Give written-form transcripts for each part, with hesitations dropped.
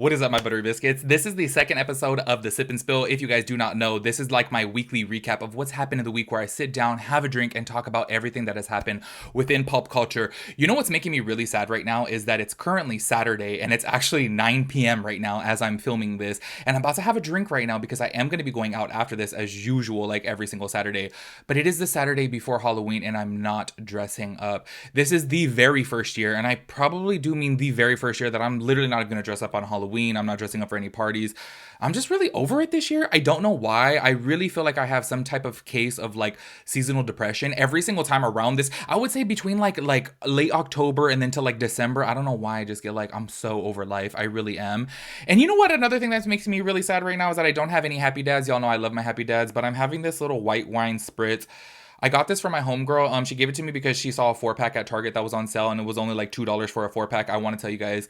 What is up, my buttery biscuits? This is the second episode of the Sip and Spill. If you guys do not know, this is like my weekly recap of what's happened in the week where I sit down, have a drink, and talk about everything that has happened within pop culture. You know what's making me really sad right now is that it's currently Saturday and it's actually 9 p.m. right now as I'm filming this. And I'm about to have a drink right now because I am going to be going out after this as usual, like every single Saturday. But it is the Saturday before Halloween and I'm not dressing up. This is the very first year, and I probably do mean the very first year, that I'm literally not going to dress up on Halloween. I'm not dressing up for any parties. I'm just really over it this year. I don't know why. I really feel like I have some type of case of like seasonal depression every single time around this. I would say between like late October and then to like December. I don't know why I just get like I'm so over life. I really am. And you know what? Another thing that makes me really sad right now is that I don't have any Happy Dads. Y'all know I love my Happy Dads, but I'm having this little white wine spritz. I got this from my homegirl. She gave it to me because she saw a 4-pack at Target that was on sale and it was only like $2 for a 4-pack. I want to tell you guys,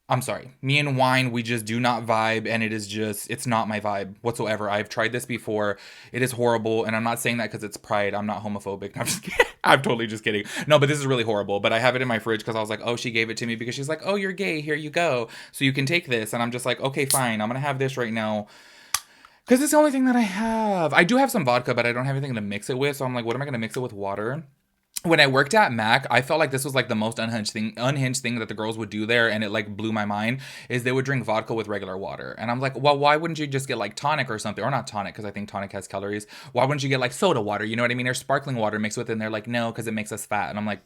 I'm sorry. Me and wine, we just do not vibe, and it's not my vibe whatsoever. I've tried this before. It is horrible, and I'm not saying that because it's pride. I'm not homophobic. I'm just kidding. I'm totally just kidding. No, but this is really horrible. But I have it in my fridge because I was like, oh, she gave it to me because she's like, oh, you're gay. Here you go. So you can take this. And I'm just like, okay, fine. I'm going to have this right now. Because it's the only thing that I have. I do have some vodka, but I don't have anything to mix it with. So I'm like, what am I going to mix it with? Water? When I worked at Mac, I felt like this was like the most unhinged thing that the girls would do there, and it like blew my mind, is they would drink vodka with regular water. And I'm like, well, why wouldn't you just get like tonic or something? Or not tonic, because I think tonic has calories. Why wouldn't you get like soda water? You know what I mean? Or sparkling water mixed with it, and they're like, no, because it makes us fat. And I'm like,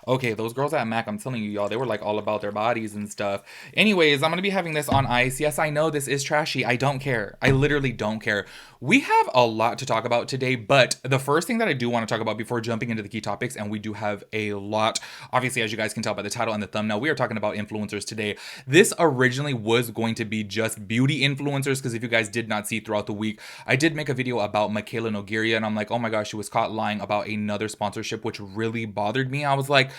okay, those girls at Mac, I'm telling you, y'all, they were like all about their bodies and stuff. Anyways, I'm gonna be having this on ice. Yes, I know this is trashy. I don't care. I literally don't care. We have a lot to talk about today, but the first thing that I do want to talk about before jumping into the key topics, and we do have a lot, obviously, as you guys can tell by the title and the thumbnail, we are talking about influencers today. This originally was going to be just beauty influencers, because if you guys did not see throughout the week, I did make a video about Michaela Nogueira, and I'm like, oh my gosh, she was caught lying about another sponsorship, which really bothered me. I was like,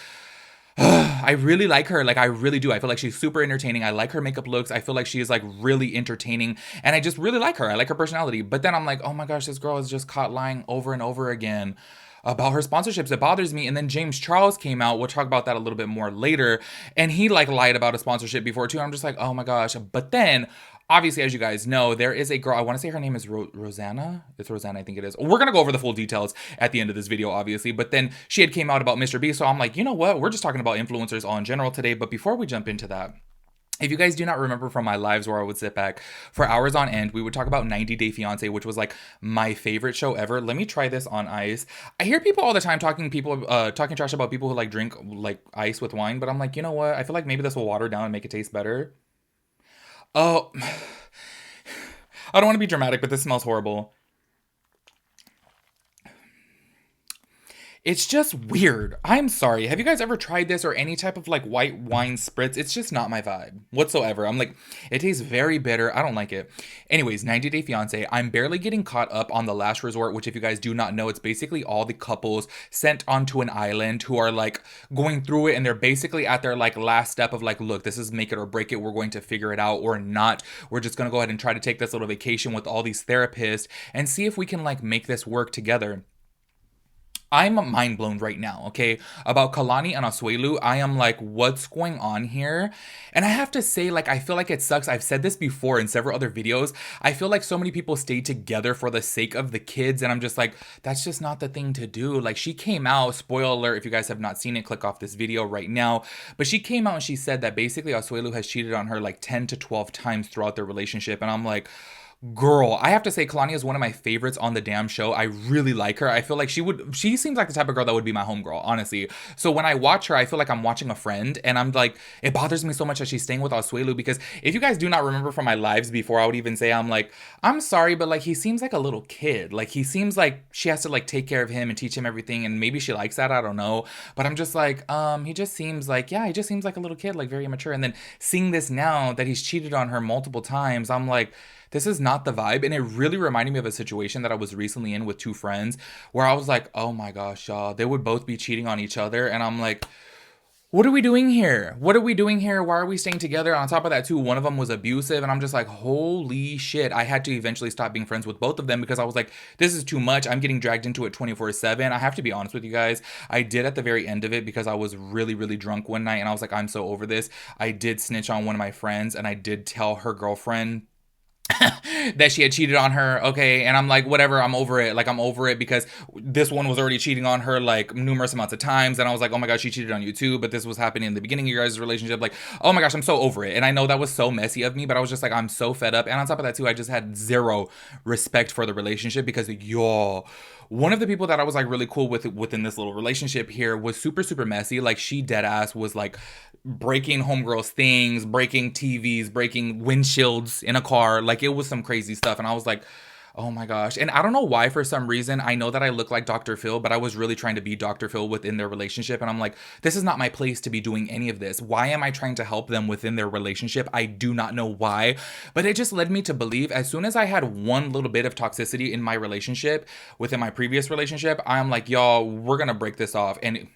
I really like her. Like, I really do. I feel like she's super entertaining. I like her makeup looks. I feel like she is like really entertaining. And I just really like her. I like her personality. But then I'm like, oh my gosh, this girl is just caught lying over and over again about her sponsorships. It bothers me. And then James Charles came out. We'll talk about that a little bit more later. And he like lied about a sponsorship before too. I'm just like, oh my gosh. But then obviously, as you guys know, there is a girl. I want to say her name is Rosanna. It's Rosanna, I think it is. We're going to go over the full details at the end of this video, obviously. But then she had came out about Mr. B. So I'm like, you know what? We're just talking about influencers all in general today. But before we jump into that, if you guys do not remember from my lives where I would sit back for hours on end, we would talk about 90 Day Fiance, which was like my favorite show ever. Let me try this on ice. I hear people all the time talking trash about people who like drink like ice with wine. But I'm like, you know what? I feel like maybe this will water down and make it taste better. Oh, I don't want to be dramatic, but this smells horrible. It's just weird. I'm sorry. Have you guys ever tried this or any type of like white wine spritz? It's just not my vibe whatsoever. I'm like, it tastes very bitter. I don't like it. Anyways, 90 Day Fiance. I'm barely getting caught up on The Last Resort, which if you guys do not know, it's basically all the couples sent onto an island who are like going through it, and they're basically at their like last step of like, look, this is make it or break it. We're going to figure it out or not. We're just going to go ahead and try to take this little vacation with all these therapists and see if we can like make this work together. I'm mind blown right now, okay? About Kalani and Asuelu, I am like, what's going on here? And I have to say, like, I feel like it sucks. I've said this before in several other videos. I feel like so many people stay together for the sake of the kids, and I'm just like, that's just not the thing to do. Like, she came out, spoiler alert, if you guys have not seen it, click off this video right now. But she came out and she said that basically Asuelu has cheated on her like 10 to 12 times throughout their relationship. And I'm like, girl, I have to say, Kalani is one of my favorites on the damn show. I really like her. I feel like she seems like the type of girl that would be my homegirl, honestly. So when I watch her, I feel like I'm watching a friend, and I'm like, it bothers me so much that she's staying with Asuelu, because if you guys do not remember from my lives before, I would even say, I'm like, I'm sorry, but like, he seems like a little kid. Like, he seems like she has to like take care of him and teach him everything, and maybe she likes that, I don't know. But I'm just like, he just seems like, yeah, he just seems like a little kid, like very immature. And then seeing this now that he's cheated on her multiple times, I'm like, this is not the vibe. And it really reminded me of a situation that I was recently in with two friends where I was like, oh my gosh, y'all, they would both be cheating on each other. And I'm like, what are we doing here? What are we doing here? Why are we staying together? On top of that, too, one of them was abusive. And I'm just like, holy shit. I had to eventually stop being friends with both of them because I was like, this is too much. I'm getting dragged into it 24/7. I have to be honest with you guys. I did at the very end of it because I was really, really drunk one night and I was like, I'm so over this. I did snitch on one of my friends and I did tell her girlfriend that she had cheated on her. Okay, and I'm like, whatever, I'm over it. Like, I'm over it because this one was already cheating on her like numerous amounts of times, and I was like, oh my gosh, she cheated on you too. But this was happening in the beginning of your guys' relationship. Like, oh my gosh, I'm so over it. And I know that was so messy of me, but I was just like, I'm so fed up. And on top of that too, I just had zero respect for the relationship because y'all, one of the people that I was like really cool with within this little relationship here was super, super messy. Like, she dead ass was like breaking homegirls things, breaking TVs, breaking windshields in a car. Like, it was some crazy stuff. And I was like, oh my gosh. And I don't know why, for some reason, I know that I look like Dr. Phil, but I was really trying to be Dr. Phil within their relationship. And I'm like, this is not my place to be doing any of this. Why am I trying to help them within their relationship? I do not know why. But it just led me to believe as soon as I had one little bit of toxicity in my relationship, within my previous relationship, I'm like, y'all, we're going to break this off. And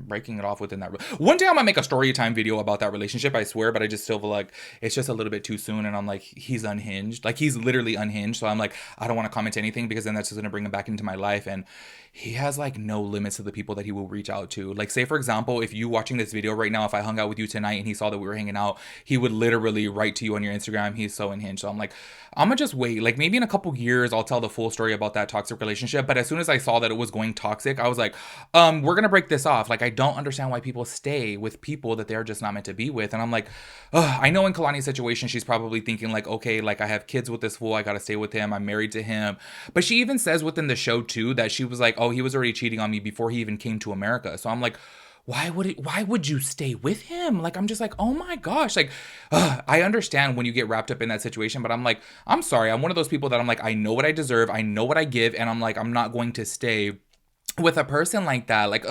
breaking it off within that. One day I'm going to make a story time video about that relationship, I swear. But I just still feel like it's just a little bit too soon. And I'm like, he's unhinged. Like, he's literally unhinged. So I'm like, I don't want to comment anything because then that's just going to bring him back into my life. And he has like no limits to the people that he will reach out to. Like, say for example, if you watching this video right now, if I hung out with you tonight and he saw that we were hanging out, he would literally write to you on your Instagram. He's so unhinged. So I'm like, I'm gonna just wait. Like, maybe in a couple years I'll tell the full story about that toxic relationship. But as soon as I saw that it was going toxic, I was like, we're gonna break this off. Like, I don't understand why people stay with people that they're just not meant to be with. And I'm like, I know in Kalani's situation she's probably thinking like, okay, like, I have kids with this fool, I gotta stay with him, I'm married to him. But she even says within the show too that she was like, oh, he was already cheating on me before he even came to America. So I'm like, why would you stay with him? Like, I'm just like, oh my gosh. Like, I understand when you get wrapped up in that situation, but I'm like, I'm sorry. I'm one of those people that I'm like, I know what I deserve. I know what I give. And I'm like, I'm not going to stay with a person like that. Like,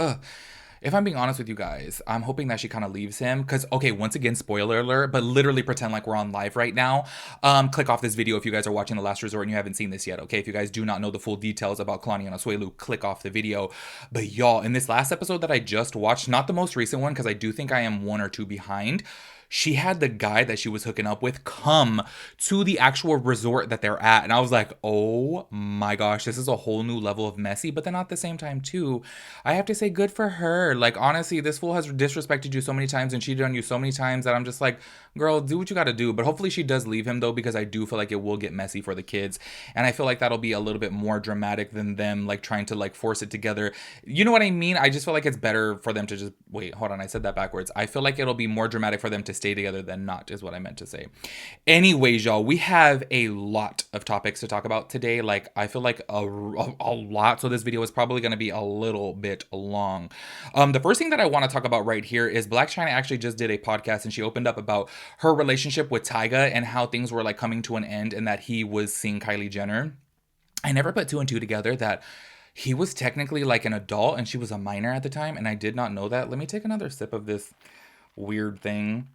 if I'm being honest with you guys, I'm hoping that she kind of leaves him. Because, okay, once again, spoiler alert, but literally pretend like we're on live right now. Click off this video if you guys are watching The Last Resort and you haven't seen this yet, okay? If you guys do not know the full details about Kalani and Asuelu, click off the video. But y'all, in this last episode that I just watched, not the most recent one, because I do think I am one or two behind, she had the guy that she was hooking up with come to the actual resort that they're at. And I was like, oh my gosh, this is a whole new level of messy. But then at the same time, too, I have to say good for her. Like, honestly, this fool has disrespected you so many times and cheated on you so many times that I'm just like, girl, do what you got to do. But hopefully she does leave him, though, because I do feel like it will get messy for the kids. And I feel like that'll be a little bit more dramatic than them, like, trying to, like, force it together. You know what I mean? I just feel like it's better for them to just, wait, hold on, I said that backwards. I feel like it'll be more dramatic for them to stay together than not, is what I meant to say. Anyways, y'all, we have a lot of topics to talk about today. Like, I feel like a lot. So this video is probably going to be a little bit long. The first thing that I want to talk about right here is Blac Chyna actually just did a podcast and she opened up about her relationship with Tyga and how things were like coming to an end and that he was seeing Kylie Jenner. I never put two and two together that he was technically like an adult and she was a minor at the time, and I did not know that. Let me take another sip of this weird thing.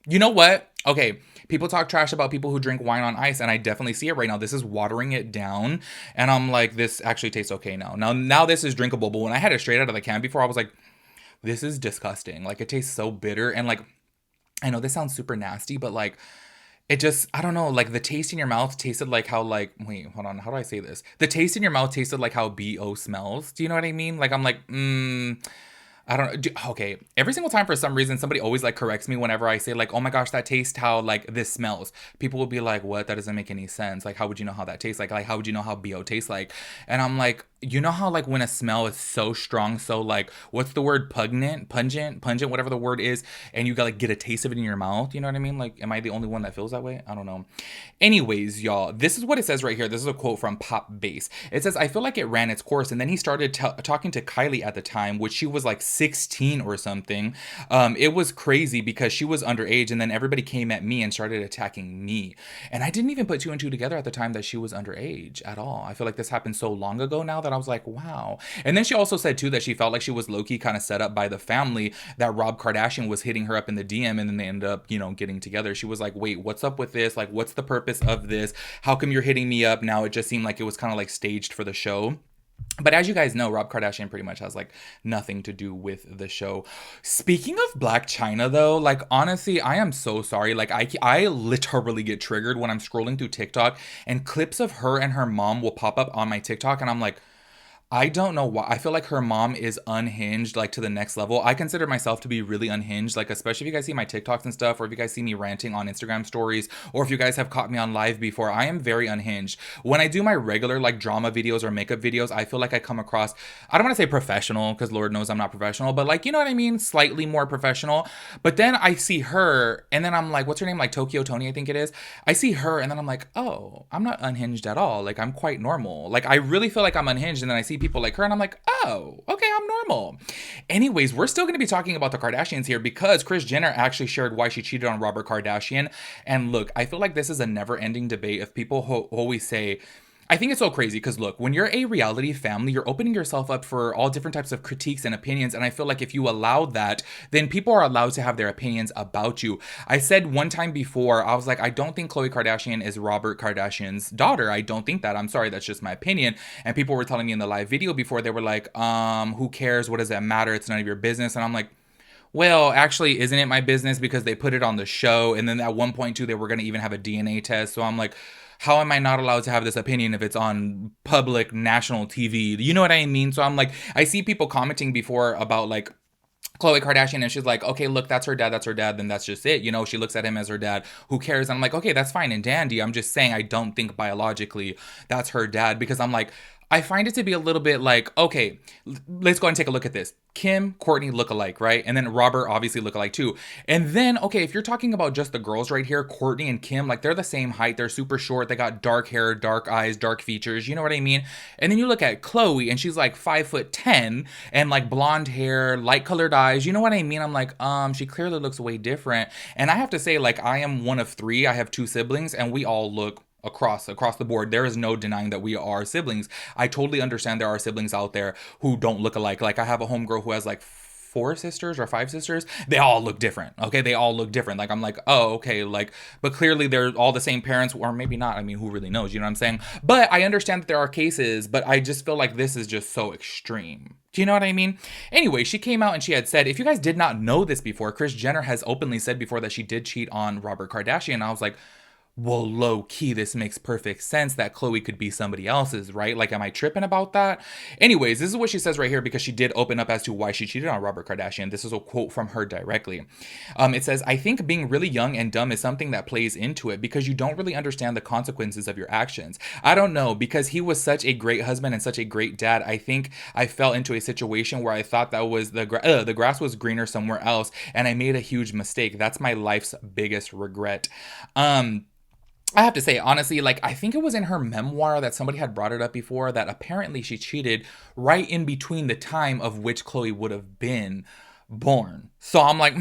You know what? Okay, people talk trash about people who drink wine on ice, and I definitely see it right now. This is watering it down, and I'm like, this actually tastes okay now. Now this is drinkable, but when I had it straight out of the can before, I was like, this is disgusting. Like, it tastes so bitter, and like, I know this sounds super nasty, but like, it just, I don't know, like, the taste in your mouth tasted like how, like, wait, hold on, how do I say this? The taste in your mouth tasted like how BO smells. Do you know what I mean? Like, I'm like, I don't know. Okay. Every single time, for some reason, somebody always like corrects me whenever I say like, oh my gosh, that tastes how like this smells. People will be like, what? That doesn't make any sense. Like, how would you know how that tastes like how would you know how BO tastes like? And I'm like, you know how like when a smell is so strong, so like, what's the word? Pungent, whatever the word is. And you gotta get a taste of it in your mouth. You know what I mean? Like, am I the only one that feels that way? I don't know. Anyways, y'all, this is what it says right here. This is a quote from Pop Bass. It says, I feel like it ran its course. And then he started talking to Kylie at the time, which she was like 16 or something. It was crazy because she was underage, and then everybody came at me and started attacking me. And I didn't even put two and two together at the time that she was underage at all. I feel like this happened so long ago now that I was like, wow. And then she also said too that she felt like she was low-key kind of set up by the family, that Rob Kardashian was hitting her up in the DM, and then they ended up, you know, getting together. She was like, wait, what's up with this? Like, what's the purpose of this? How come you're hitting me up now? It just seemed like it was kind of like staged for the show. But as you guys know, Rob Kardashian pretty much has like nothing to do with the show. Speaking of Black China though, like honestly, I am so sorry. Like I literally get triggered when I'm scrolling through TikTok and clips of her and her mom will pop up on my TikTok and I'm like, I don't know why. I feel like her mom is unhinged, like to the next level. I consider myself to be really unhinged, like especially if you guys see my TikToks and stuff, or if you guys see me ranting on Instagram stories, or if you guys have caught me on live before. I am very unhinged. When I do my regular like drama videos or makeup videos, I feel like I come across, I don't want to say professional, because Lord knows I'm not professional, but like, you know what I mean? Slightly more professional. But then I see her, and then I'm like, what's her name? Like Tokyo Tony, I think it is. I see her, and then I'm like, oh, I'm not unhinged at all. Like, I'm quite normal. Like, I really feel like I'm unhinged, and then I see people like her, and I'm like, oh, okay, I'm normal. Anyways, we're still going to be talking about the Kardashians here because Kris Jenner actually shared why she cheated on Robert Kardashian. And look, I feel like this is a never-ending debate of people who always say, I think it's so crazy because look, when you're a reality family, you're opening yourself up for all different types of critiques and opinions. And I feel like if you allow that, then people are allowed to have their opinions about you. I said one time before, I was like, I don't think Khloe Kardashian is Robert Kardashian's daughter. I don't think that. I'm sorry, that's just my opinion. And people were telling me in the live video before, they were like, who cares? What does that matter? It's none of your business. And I'm like, well, actually, isn't it my business because they put it on the show? And then at one point, too, they were going to even have a DNA test. So I'm like, how am I not allowed to have this opinion if it's on public national TV? You know what I mean? So I'm like, I see people commenting before about like, Khloe Kardashian, and she's like, okay, look, that's her dad, then that's just it. You know, she looks at him as her dad. Who cares? And I'm like, okay, that's fine and dandy. I'm just saying I don't think biologically that's her dad because I'm like, I find it to be a little bit like, okay, let's go and take a look at this. Kim, Courtney look alike, right? And then Robert obviously look alike too. And then, okay, if you're talking about just the girls right here, Courtney and Kim, like they're the same height. They're super short. They got dark hair, dark eyes, dark features. You know what I mean? And then you look at Khloe and she's like 5'10" and like blonde hair, light colored eyes. You know what I mean? I'm like, she clearly looks way different. And I have to say, like, I am one of three. I have two siblings and we all look across the board. There is no denying that we are siblings. I totally understand there are siblings out there who don't look alike. Like I have a homegirl who has like four sisters or five sisters. They all look different. Okay, they all look different. Like I'm like, oh, okay, like, but clearly they're all the same parents, or maybe not. I mean, who really knows? You know what I'm saying? But I understand that there are cases, but I just feel like this is just so extreme. Do you know what I mean? Anyway, she came out and she had said, if you guys did not know this before, Kris Jenner has openly said before that she did cheat on Robert Kardashian. I was like, well, low key, this makes perfect sense that Khloe could be somebody else's, right? Like, am I tripping about that? Anyways, this is what she says right here because she did open up as to why she cheated on Robert Kardashian. This is a quote from her directly. It says, I think being really young and dumb is something that plays into it because you don't really understand the consequences of your actions. I don't know, because he was such a great husband and such a great dad. I think I fell into a situation where I thought that was the grass was greener somewhere else, and I made a huge mistake. That's my life's biggest regret. I have to say, honestly, like, I think it was in her memoir that somebody had brought it up before that apparently she cheated right in between the time of which Khloe would have been born. So I'm like,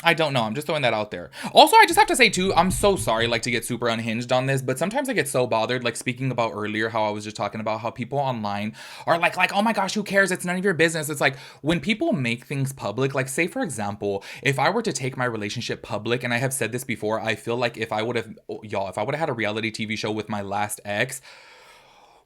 I don't know. I'm just throwing that out there. Also, I just have to say too, I'm so sorry, like, to get super unhinged on this, but sometimes I get so bothered, like speaking about earlier, how I was just talking about how people online are like, oh my gosh, who cares? It's none of your business. It's like when people make things public, like say for example, if I were to take my relationship public, and I have said this before, I feel like if I would have had a reality TV show with my last ex,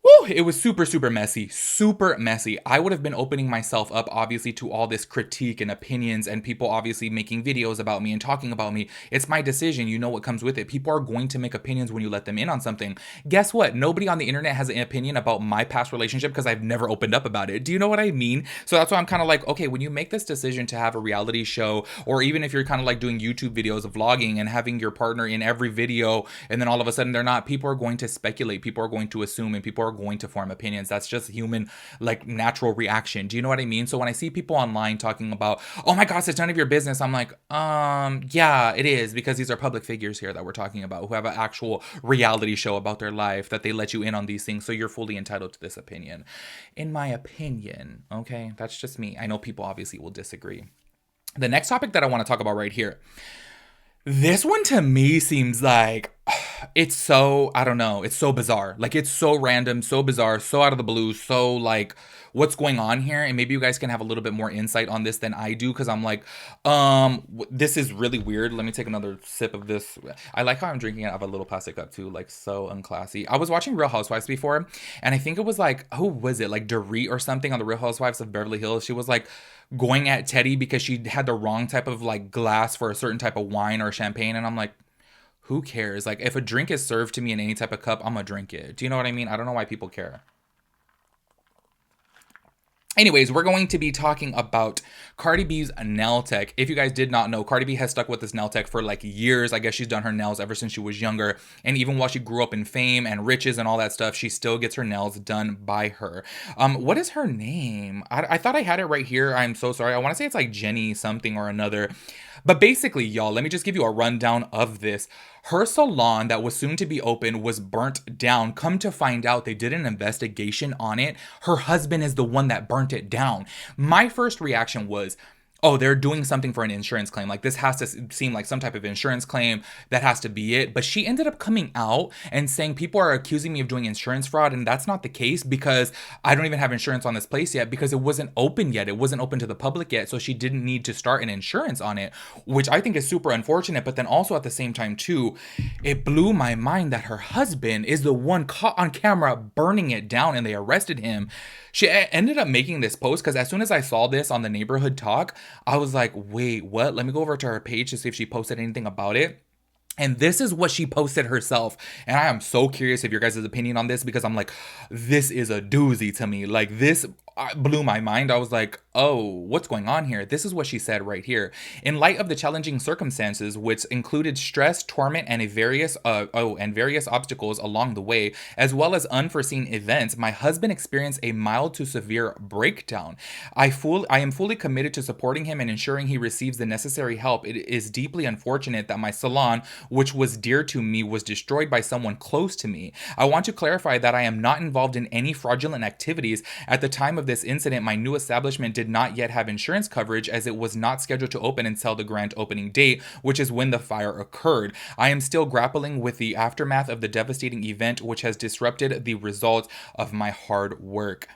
woo, it was super, super messy. Super messy. I would have been opening myself up, obviously, to all this critique and opinions and people obviously making videos about me and talking about me. It's my decision. You know what comes with it. People are going to make opinions when you let them in on something. Guess what? Nobody on the internet has an opinion about my past relationship because I've never opened up about it. Do you know what I mean? So that's why I'm kind of like, okay, when you make this decision to have a reality show, or even if you're kind of like doing YouTube videos of vlogging and having your partner in every video, and then all of a sudden they're not, people are going to speculate, people are going to assume, and people are going to form opinions. That's just human, like, natural reaction. Do you know what I mean? So when I see people online talking about, oh my gosh, it's none of your business, I'm like, yeah, it is, because these are public figures here that we're talking about who have an actual reality show about their life that they let you in on these things, so you're fully entitled to this opinion. In my opinion, okay? That's just me. I know people obviously will disagree. The next topic that I want to talk about right here, this one to me seems like it's so, I don't know, it's so bizarre. Like, it's so random, so bizarre, so out of the blue, so like, what's going on here, and maybe you guys can have a little bit more insight on this than I do, because I'm like, this is really weird. Let me take another sip of this. I like how I'm drinking it out of a little plastic cup too, like so unclassy. I was watching Real Housewives before, and I think it was like, who was it? Like Dorit or something on the Real Housewives of Beverly Hills. She was like going at Teddy because she had the wrong type of like glass for a certain type of wine or champagne, and I'm like, who cares? Like, if a drink is served to me in any type of cup, I'm gonna drink it. Do you know what I mean? I don't know why people care. Anyways, we're going to be talking about Cardi B's nail tech. If you guys did not know, Cardi B has stuck with this nail tech for like years. I guess she's done her nails ever since she was younger. And even while she grew up in fame and riches and all that stuff, she still gets her nails done by her. What is her name? I thought I had it right here. I'm so sorry. I want to say it's like Jenny something or another. But basically, y'all, let me just give you a rundown of this. Her salon that was soon to be open was burnt down. Come to find out, they did an investigation on it. Her husband is the one that burnt it down. My first reaction was, oh, they're doing something for an insurance claim. Like, this has to seem like some type of insurance claim. That has to be it. But she ended up coming out and saying, people are accusing me of doing insurance fraud. And that's not the case, because I don't even have insurance on this place yet, because it wasn't open yet. It wasn't open to the public yet. So she didn't need to start an insurance on it, which I think is super unfortunate. But then also at the same time too, it blew my mind that her husband is the one caught on camera burning it down, and they arrested him. She ended up making this post because as soon as I saw this on the Neighborhood Talk, I was like, wait, what? Let me go over to her page to see if she posted anything about it. And this is what she posted herself. And I am so curious of your guys' opinion on this, because I'm like, this is a doozy to me. Like, this blew my mind. I was like, oh, what's going on here? This is what she said right here. In light of the challenging circumstances, which included stress, torment, and various obstacles along the way, as well as unforeseen events, my husband experienced a mild to severe breakdown. I am fully committed to supporting him and ensuring he receives the necessary help. It is deeply unfortunate that my salon, which was dear to me, was destroyed by someone close to me. I want to clarify that I am not involved in any fraudulent activities. At the time of this incident, my new establishment did not yet have insurance coverage, as it was not scheduled to open until the grand opening date, which is when the fire occurred. I am still grappling with the aftermath of the devastating event, which has disrupted the results of my hard work.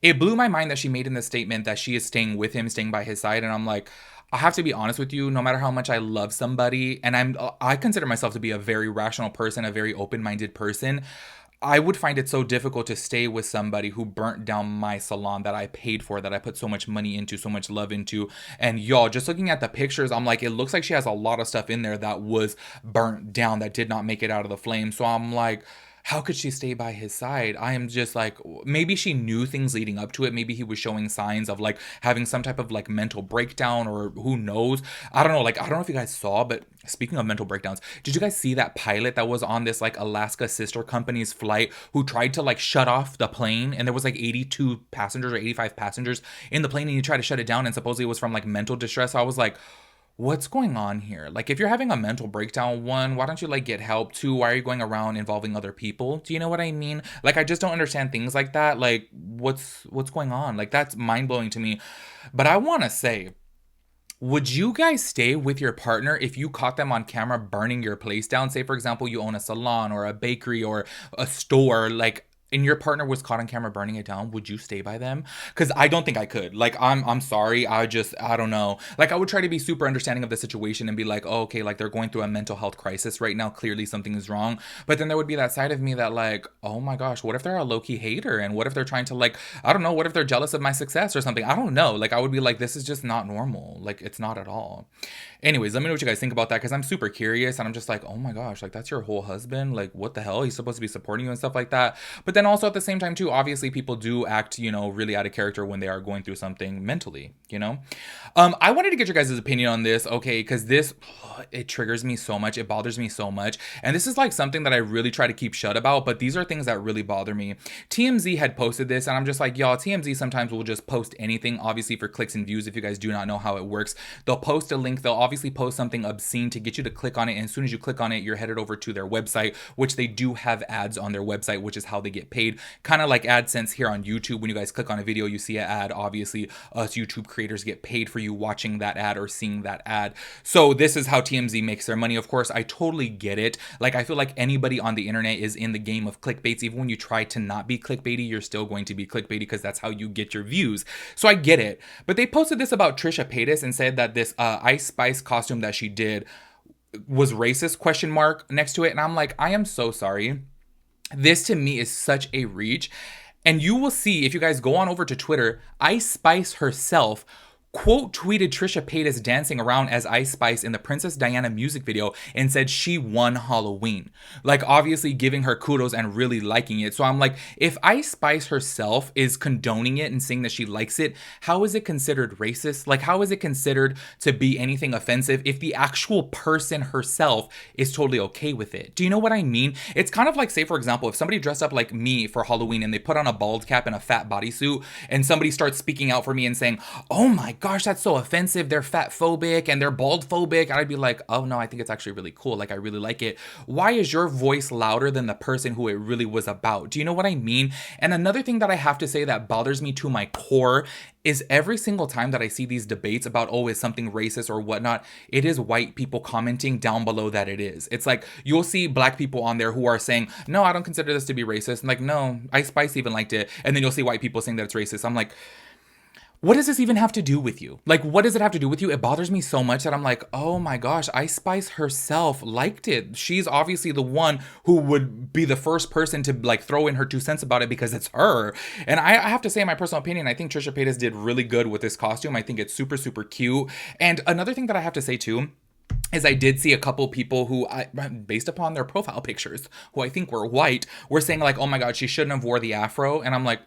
It blew my mind that she made in the statement that she is staying with him, staying by his side, and I'm like, I have to be honest with you, no matter how much I love somebody, and I consider myself to be a very rational person, a very open-minded person, I would find it so difficult to stay with somebody who burnt down my salon that I paid for, that I put so much money into, so much love into. And y'all, just looking at the pictures, I'm like, it looks like she has a lot of stuff in there that was burnt down, that did not make it out of the flame. So I'm like, how could she stay by his side? I am just like, maybe she knew things leading up to it. Maybe he was showing signs of like having some type of like mental breakdown, or who knows? I don't know. Like, I don't know if you guys saw, but speaking of mental breakdowns, did you guys see that pilot that was on this like Alaska sister company's flight who tried to like shut off the plane, and there was like 82 passengers or 85 passengers in the plane, and he tried to shut it down, and supposedly it was from like mental distress. So I was like, what's going on here? Like, if you're having a mental breakdown, one, why don't you like get help? Two, why are you going around involving other people? Do you know what I mean? Like, I just don't understand things like that. Like, what's going on? Like, that's mind-blowing to me. But I want to say, would you guys stay with your partner if you caught them on camera burning your place down? Say, for example, you own a salon or a bakery or a store, like, and your partner was caught on camera burning it down, would you stay by them? Because I don't think I could. Like, I'm sorry. I don't know. Like, I would try to be super understanding of the situation and be like, oh, okay, like, they're going through a mental health crisis right now. Clearly something is wrong. But then there would be that side of me that like, oh my gosh, what if they're a low-key hater? And what if they're trying to like, I don't know, what if they're jealous of my success or something? I don't know. Like, I would be like, this is just not normal. Like, it's not at all. Anyways, let me know what you guys think about that, because I'm super curious, and I'm just like, oh my gosh, like, that's your whole husband? Like, what the hell? He's supposed to be supporting you and stuff like that. But then also at the same time too, obviously people do act, you know, really out of character when they are going through something mentally, you know? I wanted to get your guys' opinion on this, okay, because this, it triggers me so much. It bothers me so much. And this is like something that I really try to keep shut about, but these are things that really bother me. TMZ had posted this, and I'm just like, y'all, TMZ sometimes will just post anything, obviously for clicks and views. If you guys do not know how it works, they'll post a link. They'll obviously post something obscene to get you to click on it. And as soon as you click on it, you're headed over to their website, which they do have ads on their website, which is how they get paid, kind of like AdSense here on YouTube. When you guys click on a video, you see an ad. Obviously, us YouTube creators get paid for you watching that ad or seeing that ad. So this is how TMZ makes their money. Of course, I totally get it. Like, I feel like anybody on the internet is in the game of clickbaits. Even when you try to not be clickbaity, you're still going to be clickbaity because that's how you get your views. So I get it. But they posted this about Trisha Paytas and said that this Ice Spice costume that she did was racist, question mark next to it. And I'm like, I am so sorry. This to me is such a reach. And you will see, if you guys go on over to Twitter, Ice Spice herself quote tweeted Trisha Paytas dancing around as Ice Spice in the Princess Diana music video and said she won Halloween. Like, obviously giving her kudos and really liking it. So I'm like, if Ice Spice herself is condoning it and saying that she likes it, how is it considered racist? Like, how is it considered to be anything offensive if the actual person herself is totally okay with it? Do you know what I mean? It's kind of like, say, for example, if somebody dressed up like me for Halloween and they put on a bald cap and a fat bodysuit and somebody starts speaking out for me and saying, oh my gosh, that's so offensive, they're fat phobic and they're bald phobic, and I'd be like, oh no, I think it's actually really cool, like I really like it. Why is your voice louder than the person who it really was about? Do you know what I mean? And another thing that I have to say that bothers me to my core is every single time that I see these debates about, oh, is something racist or whatnot, it is white people commenting down below that it is. It's like, you'll see black people on there who are saying, no, I don't consider this to be racist. I'm like, no, Ice Spice even liked it. And then you'll see white people saying that it's racist. I'm like, what does this even have to do with you? Like, what does it have to do with you? It bothers me so much that I'm like, oh my gosh, Ice Spice herself liked it. She's obviously the one who would be the first person to like throw in her 2 cents about it because it's her. And I have to say, in my personal opinion, I think Trisha Paytas did really good with this costume. I think it's super, super cute. And another thing that I have to say too, is I did see a couple people who, based upon their profile pictures, who I think were white, were saying like, oh my God, she shouldn't have wore the afro. And I'm like,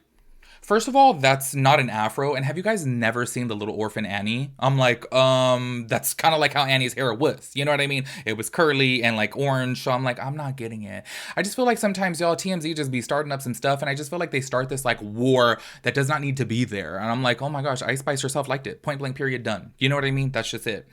first of all, that's not an afro. And have you guys never seen The Little Orphan Annie? I'm like, that's kind of like how Annie's hair was. You know what I mean? It was curly and like orange. So I'm like, I'm not getting it. I just feel like sometimes y'all TMZ just be starting up some stuff. And I just feel like they start this like war that does not need to be there. And I'm like, oh my gosh, Ice Spice herself liked it. Point blank, period, done. You know what I mean? That's just it.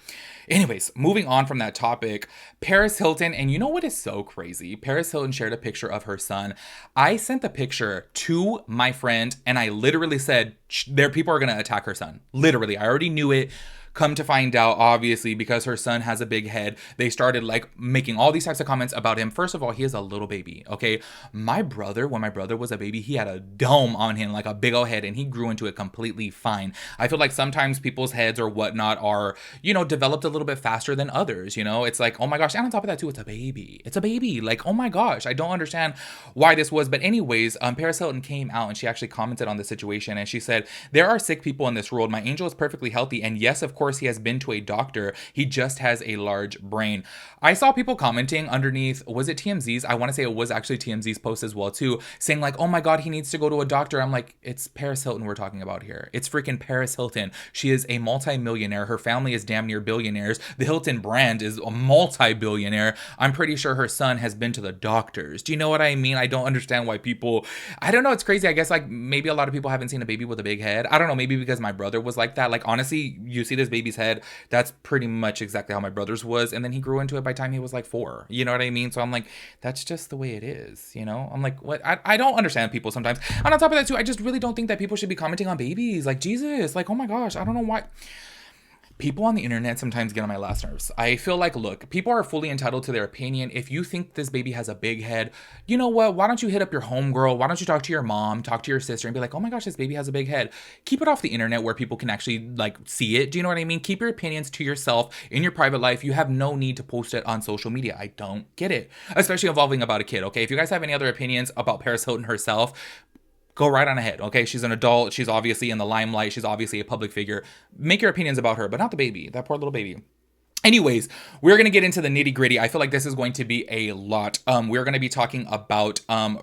Anyways, moving on from that topic, Paris Hilton, and you know what is so crazy? Paris Hilton shared a picture of her son. I sent the picture to my friend and I literally said, there people are going to attack her son. Literally, I already knew it. Come to find out, obviously, because her son has a big head, they started like making all these types of comments about him. First of all, he is a little baby, okay? My brother, when my brother was a baby, he had a dome on him, like a big old head, and he grew into it completely fine. I feel like sometimes people's heads or whatnot are, you know, developed a little bit faster than others, you know? It's like, oh my gosh, and on top of that too, it's a baby. It's a baby. Like, oh my gosh, I don't understand why this was. But anyways, Paris Hilton came out and she actually commented on the situation and she said, there are sick people in this world. My angel is perfectly healthy. And yes, of course, he has been to a doctor. He just has a large brain. I saw people commenting underneath, was it TMZ's? I want to say it was actually TMZ's post as well too, saying like, oh my God, he needs to go to a doctor. I'm like, it's Paris Hilton we're talking about here. It's freaking Paris Hilton. She is a multi-millionaire. Her family is damn near billionaires. The Hilton brand is a multi-billionaire. I'm pretty sure her son has been to the doctors. Do you know what I mean? I don't understand why people, I don't know. It's crazy. I guess like maybe a lot of people haven't seen a baby with a big head. I don't know. Maybe because my brother was like that. Like honestly, you see this baby's head, that's pretty much exactly how my brother's was. And then he grew into it by the time he was like 4. You know what I mean? So I'm like, that's just the way it is. You know, I'm like, what? I don't understand people sometimes. And on top of that too, I just really don't think that people should be commenting on babies. Like Jesus, like, oh my gosh, I don't know why. People on the internet sometimes get on my last nerves. I feel like, look, people are fully entitled to their opinion. If you think this baby has a big head, you know what? Why don't you hit up your homegirl? Why don't you talk to your mom, talk to your sister and be like, oh my gosh, this baby has a big head. Keep it off the internet where people can actually like see it. Do you know what I mean? Keep your opinions to yourself in your private life. You have no need to post it on social media. I don't get it. Especially involving about a kid, okay? If you guys have any other opinions about Paris Hilton herself, go right on ahead, okay? She's an adult. She's obviously in the limelight. She's obviously a public figure. Make your opinions about her, but not the baby, that poor little baby. Anyways, we're going to get into the nitty gritty. I feel like this is going to be a lot. We're going to be talking about, oh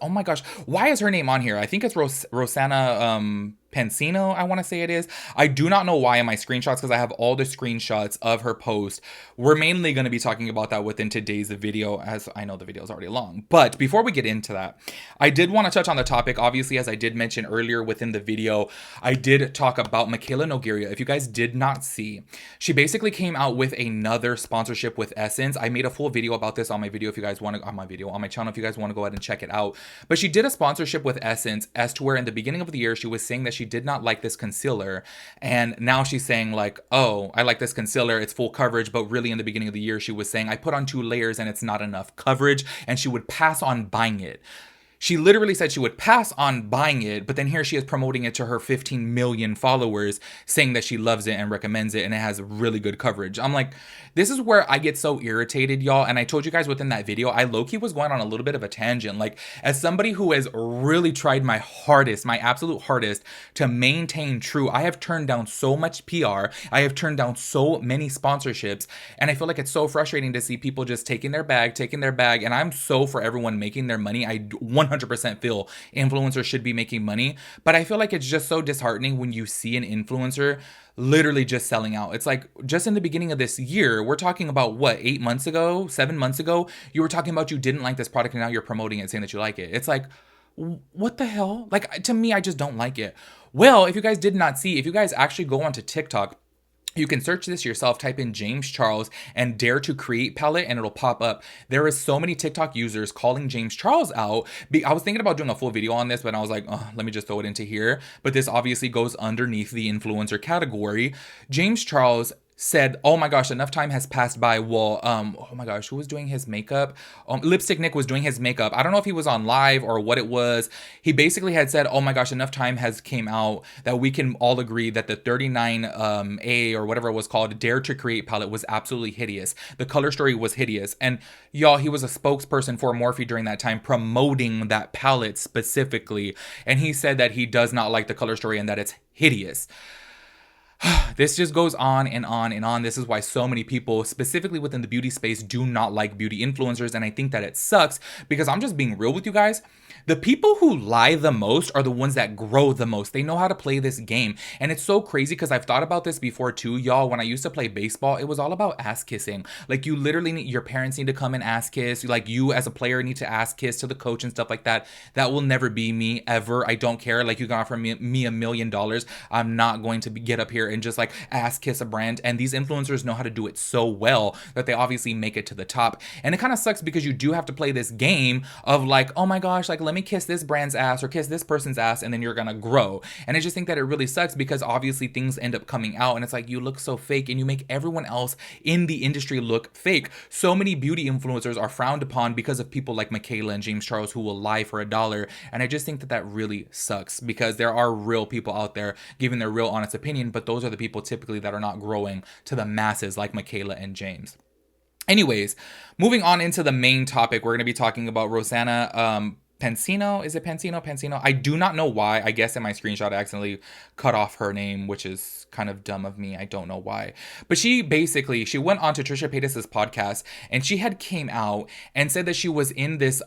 my gosh, why is her name on here? I think it's Rosanna Pansino, I want to say it is. I do not know why in my screenshots, because I have all the screenshots of her post. We're mainly going to be talking about that within today's video, as I know the video is already long. But before we get into that, I did want to touch on the topic. Obviously, as I did mention earlier within the video, I did talk about Mikayla Nogueira. If you guys did not see, she basically came out with another sponsorship with Essence. I made a full video about this on my video if you guys want to, on my channel if you guys want to go ahead and check it out. But she did a sponsorship with Essence, as to where in the beginning of the year she was saying that she did not like this concealer, and now she's saying like, oh, I like this concealer, it's full coverage. But really in the beginning of the year she was saying I put on 2 layers and it's not enough coverage, and she would pass on buying it. She literally said she would pass on buying it, but then here she is promoting it to her 15 million followers, saying that she loves it and recommends it and it has really good coverage. I'm like, this is where I get so irritated, y'all. And I told you guys within that video, I low-key was going on a little bit of a tangent. Like, as somebody who has really tried my hardest, my absolute hardest to maintain true, I have turned down so much PR. I have turned down so many sponsorships. And I feel like it's so frustrating to see people just taking their bag. And I'm so for everyone making their money. I 100% feel influencers should be making money, but I feel like it's just so disheartening when you see an influencer literally just selling out. It's like, just in the beginning of this year, we're talking about what, 7 months ago, you were talking about you didn't like this product and now you're promoting it saying that you like it. It's like, what the hell? Like, to me, I just don't like it. Well, if you guys did not see, if you guys actually go onto TikTok, you can search this yourself, type in James Charles and Dare to Create palette, and it'll pop up. There is so many TikTok users calling James Charles out. I was thinking about doing a full video on this, but I was like, oh, let me just throw it into here. But this obviously goes underneath the influencer category. James Charles said, oh my gosh, enough time has passed by. Well, oh my gosh, who was doing his makeup? Lipstick Nick was doing his makeup. I don't know if he was on live or what it was. He basically had said, oh my gosh, enough time has came out that we can all agree that the 39A or whatever it was called, Dare to Create palette was absolutely hideous. The color story was hideous. And y'all, he was a spokesperson for Morphe during that time, promoting that palette specifically. And he said that he does not like the color story and that it's hideous. This just goes on and on and on. This is why so many people, specifically within the beauty space, do not like beauty influencers. And I think that it sucks, because I'm just being real with you guys. The people who lie the most are the ones that grow the most. They know how to play this game. And it's so crazy, because I've thought about this before too, y'all. When I used to play baseball, it was all about ass kissing. Like, you literally need, your parents need to come and ass kiss. Like, you as a player need to ass kiss to the coach and stuff like that. That will never be me, ever. I don't care. Like, you can offer me $1 million. I'm not going to get up here and just like ass kiss a brand. And these influencers know how to do it so well that they obviously make it to the top. And it kind of sucks, because you do have to play this game of like, oh my gosh, like, let me kiss this brand's ass or kiss this person's ass, and then you're gonna grow. And I just think that it really sucks, because obviously things end up coming out and it's like, you look so fake and you make everyone else in the industry look fake. So many beauty influencers are frowned upon because of people like Mikayla and James Charles who will lie for $1. And I just think that that really sucks, because there are real people out there giving their real honest opinion, but those are the people typically that are not growing to the masses like Mikayla and James. Anyways, moving on into the main topic, we're going to be talking about Rosanna Penino. Is it Pansino? I do not know why. I guess in my screenshot I accidentally cut off her name, which is kind of dumb of me. I don't know why. But she went on to Trisha Paytas's podcast, and she had came out and said that she was in this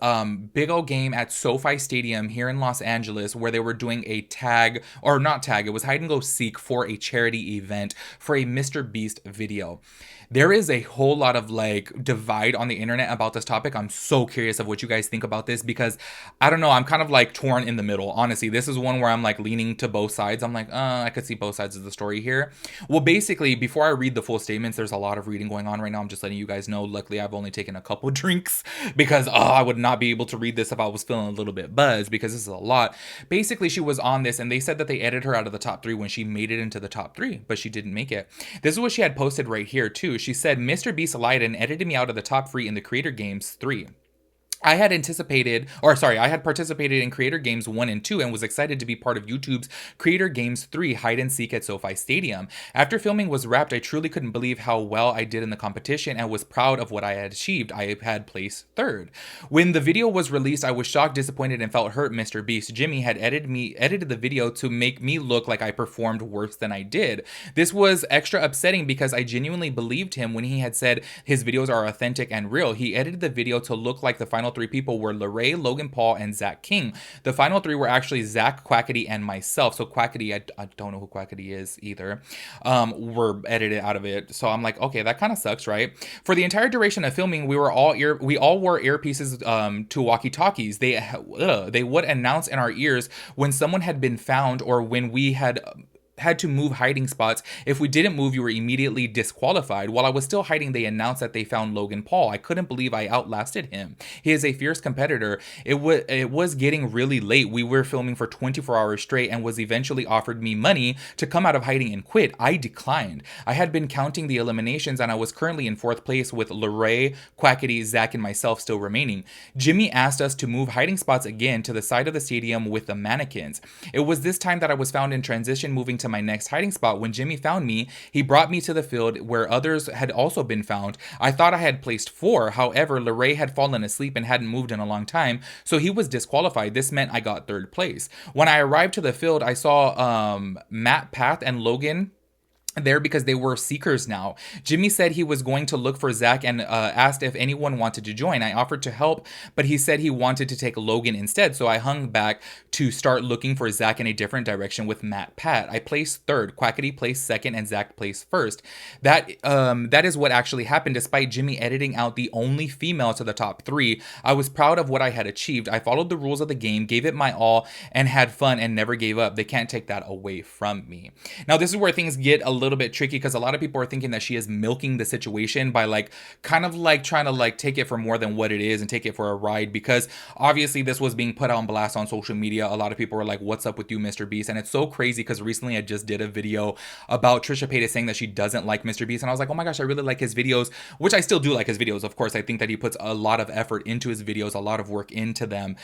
big old game at SoFi Stadium here in Los Angeles, where they were doing a tag, or not tag, it was hide and go seek for a charity event for a Mr. Beast video. There is a whole lot of like divide on the internet about this topic. I'm so curious of what you guys think about this, because I don't know, I'm kind of like torn in the middle. Honestly, this is one where I'm like leaning to both sides. I'm like, I could see both sides of the story here. Well, basically, before I read the full statements, there's a lot of reading going on right now. I'm just letting you guys know. Luckily, I've only taken a couple drinks, because I would not be able to read this if I was feeling a little bit buzzed, because this is a lot. Basically, she was on this and they said that they edited her out of the top 3 when she made it into the top 3, but she didn't make it. This is what she had posted right here too. She said, Mr. Beast lied and edited me out of the top 3 in the Creator Games 3. I had participated in Creator Games 1 and 2 and was excited to be part of YouTube's Creator Games 3 Hide and Seek at SoFi Stadium. After filming was wrapped, I truly couldn't believe how well I did in the competition and was proud of what I had achieved. I had placed 3rd. When the video was released, I was shocked, disappointed, and felt hurt. Mr. Beast Jimmy had edited the video to make me look like I performed worse than I did. This was extra upsetting because I genuinely believed him when he had said his videos are authentic and real. He edited the video to look like the final three people were Lorray, Logan Paul, and Zach King. The final three were actually Zach, Quackity, and myself. So Quackity, I don't know who Quackity is either, were edited out of it. So I'm like, okay, that kind of sucks, right? For the entire duration of filming, we all wore earpieces to walkie-talkies. They would announce in our ears when someone had been found or when we had to move hiding spots. If we didn't move, you were immediately disqualified. While I was still hiding, they announced that they found Logan Paul. I couldn't believe I outlasted him. He is a fierce competitor. It was getting really late. We were filming for 24 hours straight and was eventually offered me money to come out of hiding and quit. I declined. I had been counting the eliminations and I was currently in 4th place with Lorray, Quackity, Zach, and myself still remaining. Jimmy asked us to move hiding spots again to the side of the stadium with the mannequins. It was this time that I was found in transition, moving to my next hiding spot. When Jimmy found me, he brought me to the field where others had also been found. I thought I had placed 4. However, Lorray had fallen asleep and hadn't moved in a long time, so he was disqualified. This meant I got 3rd place. When I arrived to the field, I saw Matt, Path, and Logan there because they were seekers now. Jimmy said he was going to look for Zach and asked if anyone wanted to join. I offered to help, but he said he wanted to take Logan instead, so I hung back to start looking for Zach in a different direction with Matt Pat. I placed 3rd, Quackity placed 2nd, and Zach placed 1st. That is what actually happened. Despite Jimmy editing out the only female to the top 3, I was proud of what I had achieved. I followed the rules of the game, gave it my all, and had fun and never gave up. They can't take that away from me. Now, this is where things get a little bit tricky because a lot of people are thinking that she is milking the situation by trying to take it for more than what it is and take it for a ride, because obviously this was being put on blast on social media. A lot of people were like, what's up with you, Mr. Beast? And it's so crazy because recently I just did a video about Trisha Paytas saying that she doesn't like Mr. Beast, and I was like, oh my gosh, I really like his videos, which I still do like his videos. Of course, I think that he puts a lot of effort into his videos, a lot of work into them.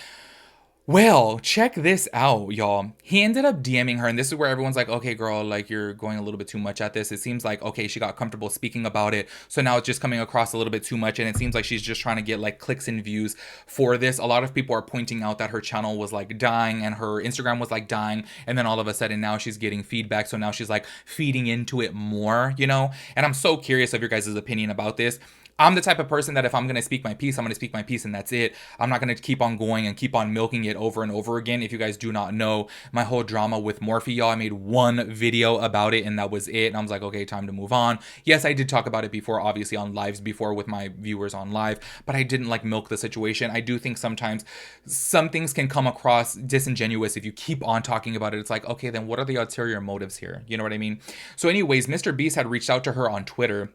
Well, check this out, y'all. He ended up DMing her, and this is where everyone's like, okay, girl, you're going a little bit too much at this. It seems like, okay, she got comfortable speaking about it, so now it's just coming across a little bit too much, and it seems like she's just trying to get clicks and views for this. A lot of people are pointing out that her channel was dying and her Instagram was dying, and then all of a sudden now she's getting feedback, so now she's feeding into it more, and I'm so curious of your guys' opinion about this. I'm the type of person that if I'm going to speak my piece, I'm going to speak my piece and that's it. I'm not going to keep on going and keep on milking it over and over again. If you guys do not know my whole drama with Morphe, y'all, I made one video about it and that was it. And I was like, okay, time to move on. Yes, I did talk about it before, obviously on lives before with my viewers on live, but I didn't milk the situation. I do think sometimes some things can come across disingenuous if you keep on talking about it. It's like, okay, then what are the ulterior motives here? You know what I mean? So anyways, Mr. Beast had reached out to her on Twitter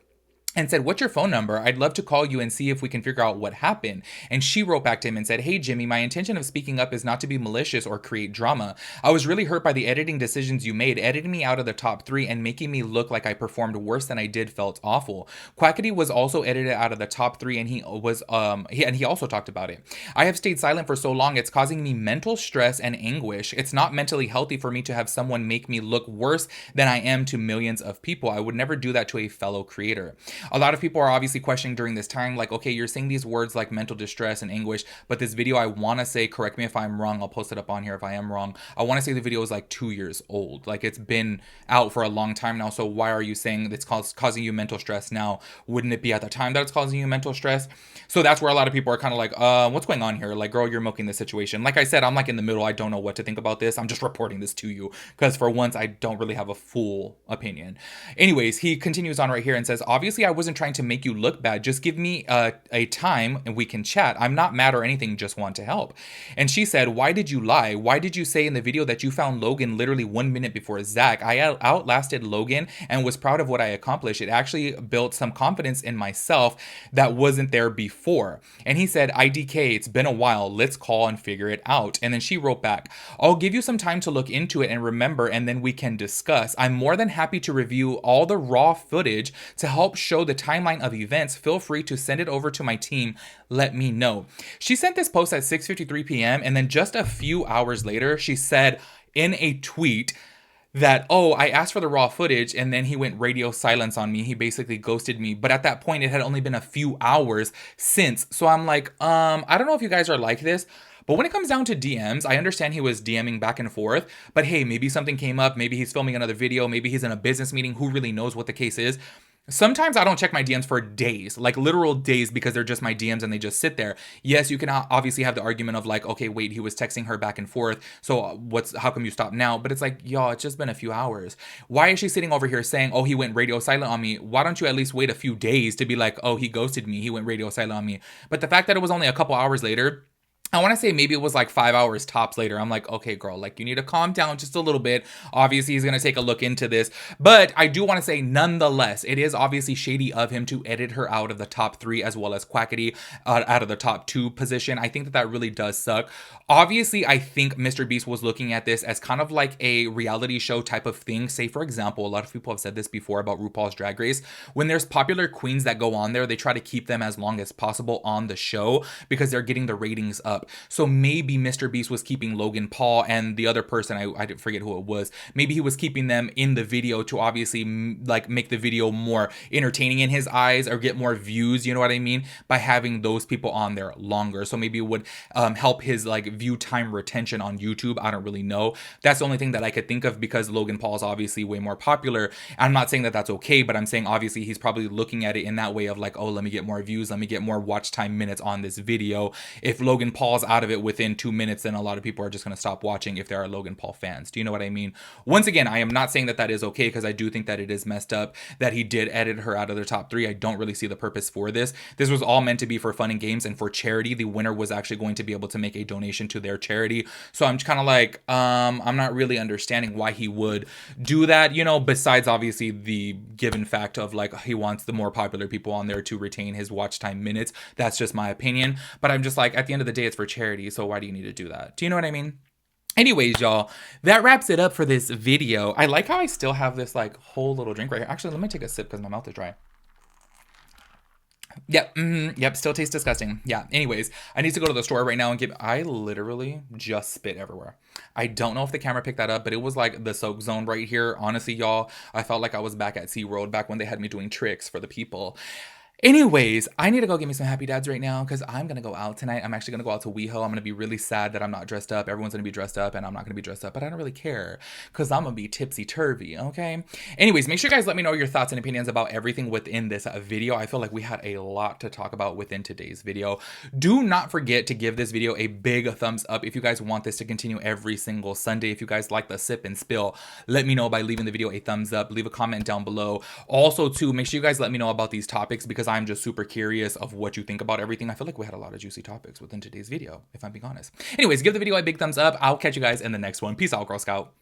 and said, what's your phone number? I'd love to call you and see if we can figure out what happened. And she wrote back to him and said, hey, Jimmy, my intention of speaking up is not to be malicious or create drama. I was really hurt by the editing decisions you made. Editing me out of the top 3 and making me look like I performed worse than I did felt awful. Quackity was also edited out of the top 3 and he also talked about it. I have stayed silent for so long, it's causing me mental stress and anguish. It's not mentally healthy for me to have someone make me look worse than I am to millions of people. I would never do that to a fellow creator. A lot of people are obviously questioning during this time, okay, you're saying these words like mental distress and anguish, but this video, I want to say, correct me if I'm wrong, I'll post it up on here if I am wrong, I want to say the video is 2 years old. It's been out for a long time now, so why are you saying it's causing you mental stress now? Wouldn't it be at the time that it's causing you mental stress? So that's where a lot of people are kind of what's going on here? Girl, you're milking the situation. Like I said, I'm in the middle. I don't know what to think about this. I'm just reporting this to you because for once, I don't really have a full opinion. Anyways, he continues on right here and says, obviously, I wasn't trying to make you look bad. Just give me a time and we can chat. I'm not mad or anything, just want to help. And she said, why did you lie? Why did you say in the video that you found Logan literally 1 minute before Zach? I outlasted Logan and was proud of what I accomplished. It actually built some confidence in myself that wasn't there before. And he said, IDK, it's been a while. Let's call and figure it out. And then she wrote back, I'll give you some time to look into it and remember, and then we can discuss. I'm more than happy to review all the raw footage to help show the timeline of events. Feel free to send it over to my team. Let me know. She sent this post at 6:53 p.m. and then just a few hours later, she said in a tweet that, oh, I asked for the raw footage and then he went radio silence on me. He basically ghosted me. But at that point, it had only been a few hours since. So I'm like, I don't know if you guys are like this, but when it comes down to DMs, I understand he was DMing back and forth, but hey, maybe something came up. Maybe he's filming another video. Maybe he's in a business meeting. Who really knows what the case is? Sometimes I don't check my DMs for days, like literal days, because they're just my DMs and they just sit there. Yes, you can obviously have the argument of like, okay, wait, he was texting her back and forth. So how come you stopped now? But it's like, y'all, it's just been a few hours. Why is she sitting over here saying, oh, he went radio silent on me? Why don't you at least wait a few days to be like, oh, he ghosted me. He went radio silent on me. But the fact that it was only a couple hours later, I want to say maybe it was like 5 hours tops later. I'm like, okay, girl, like you need to calm down just a little bit. Obviously, he's going to take a look into this. But I do want to say, nonetheless, it is obviously shady of him to edit her out of the top 3 as well as Quackity out of the top 2 position. I think that that really does suck. Obviously, I think Mr. Beast was looking at this as kind of like a reality show type of thing. Say, for example, a lot of people have said this before about RuPaul's Drag Race. When there's popular queens that go on there, they try to keep them as long as possible on the show because they're getting the ratings up. So maybe Mr. Beast was keeping Logan Paul and the other person, I forget who it was. Maybe he was keeping them in the video to obviously like make the video more entertaining in his eyes or get more views, you know what I mean? By having those people on there longer. So maybe it would help his like view time retention on YouTube. I don't really know. That's the only thing that I could think of because Logan Paul is obviously way more popular. I'm not saying that that's okay, but I'm saying obviously he's probably looking at it in that way of like, oh, let me get more views. Let me get more watch time minutes on this video. If Logan Paul's out of it within 2 minutes, then a lot of people are just going to stop watching if there are Logan Paul fans. Do you know what I mean? Once again, I am not saying that that is okay because I do think that it is messed up that he did edit her out of the top 3. I don't really see the purpose for this. This was all meant to be for fun and games and for charity. The winner was actually going to be able to make a donation to their charity. So I'm kind of like, I'm not really understanding why he would do that, you know, besides obviously the given fact of like he wants the more popular people on there to retain his watch time minutes. That's just my opinion. But I'm just like, at the end of the day, it's for charity. So why do you need to do that? Do you know what I mean? Anyways, y'all, that wraps it up for this video. I like how I still have this like whole little drink right here. Actually, let me take a sip because my mouth is dry. Yep, yep, still tastes disgusting. Yeah, anyways, I need to go to the store right now and I literally just spit everywhere. I don't know if the camera picked that up, but it was like the soak zone right here. Honestly, y'all, I felt like I was back at SeaWorld back when they had me doing tricks for the people. Anyways, I need to go get me some Happy Dads right now because I'm going to go out tonight. I'm actually going to go out to WeHo. I'm going to be really sad that I'm not dressed up. Everyone's going to be dressed up and I'm not going to be dressed up, but I don't really care because I'm going to be tipsy-turvy, okay? Anyways, make sure you guys let me know your thoughts and opinions about everything within this video. I feel like we had a lot to talk about within today's video. Do not forget to give this video a big thumbs up if you guys want this to continue every single Sunday. If you guys like the sip and spill, let me know by leaving the video a thumbs up. Leave a comment down below. Also, too, make sure you guys let me know about these topics because I'm just super curious of what you think about everything. I feel like we had a lot of juicy topics within today's video, if I'm being honest. Anyways, give the video a big thumbs up. I'll catch you guys in the next one. Peace out, Girl Scout.